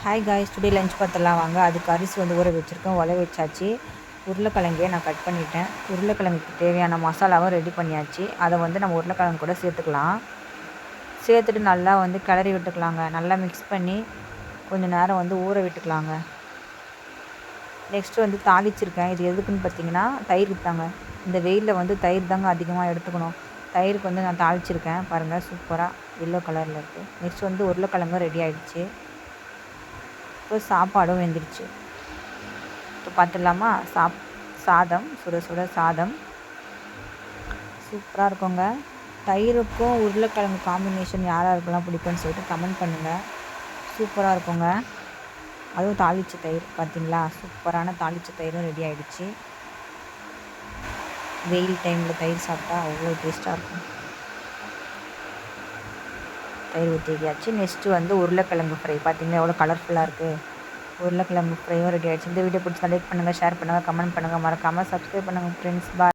Hi guys, today lunch பார்த்துலாம் வாங்க. அதுக்கு அரிசி வந்து ஊற வச்சுருக்கேன், உலை வச்சாச்சு. உருளைக்கிழங்கையே நான் கட் பண்ணிட்டேன். உருளைக்கிழங்குக்கு தேவையான மசாலாவும் ரெடி பண்ணியாச்சு. அதை வந்து நம்ம உருளைக்கிழங்கு கூட சேர்த்துக்கலாம். சேர்த்துட்டு நல்லா வந்து கிளறி விட்டுக்கலாங்க. நல்லா மிக்ஸ் பண்ணி கொஞ்சம் நேரம் வந்து ஊற விட்டுக்கலாங்க. நெக்ஸ்ட்டு வந்து தாளிச்சிருக்கேன். இது எதுக்குன்னு பார்த்தீங்கன்னா தயிர் தாங்க. இந்த வெயிலில் வந்து தயிர் தாங்க அதிகமாக எடுத்துக்கணும். தயிருக்கு வந்து நான் தாளிச்சிருக்கேன் பாருங்கள், சூப்பராக எல்லோ கலரில் இருக்குது. நெக்ஸ்ட் வந்து உருளைக்கிழங்கும் ரெடி ஆகிடுச்சு. இப்போ சாப்பாடும் வெந்துடுச்சு. இப்போ பார்த்துடலாமா? சாதம், சுட சுட சாதம் சூப்பராக இருக்குங்க. தயிருக்கும் உருளைக்கிழங்கு காம்பினேஷன் யாராருக்கெல்லாம் பிடிக்கும்னு சொல்லிட்டு கமெண்ட் பண்ணுங்கள். சூப்பராக இருக்குங்க. அதுவும் தாளித்த தயிர் பார்த்திங்களா, சூப்பரான தாளித்த தயிரும் ரெடி ஆகிடுச்சு. வெயில் டைமில் தயிர் சாப்பிட்டா அவ்வளோ டேஸ்ட்டாக இருக்கும். தயிர் ஊற்றியாச்சு. நெக்ஸ்ட்டு வந்து உருளைக்கிழங்கு ஃப்ரை பார்த்திங்கன்னா எவ்வளோ கலர்ஃபுல்லாக இருக்குது. உருளைக்கிழங்கு ஃப்ரையும் ரெடி ஆகிடுச்சு. இந்த வீடியோ பிடிச்சா லைக் பண்ணுங்கள், ஷேர் பண்ணுங்கள், கமெண்ட் பண்ணுங்கள், மறக்காமல் சப்ஸ்கிரைப் பண்ணுங்கள் ஃப்ரெண்ட்ஸ். பாய்.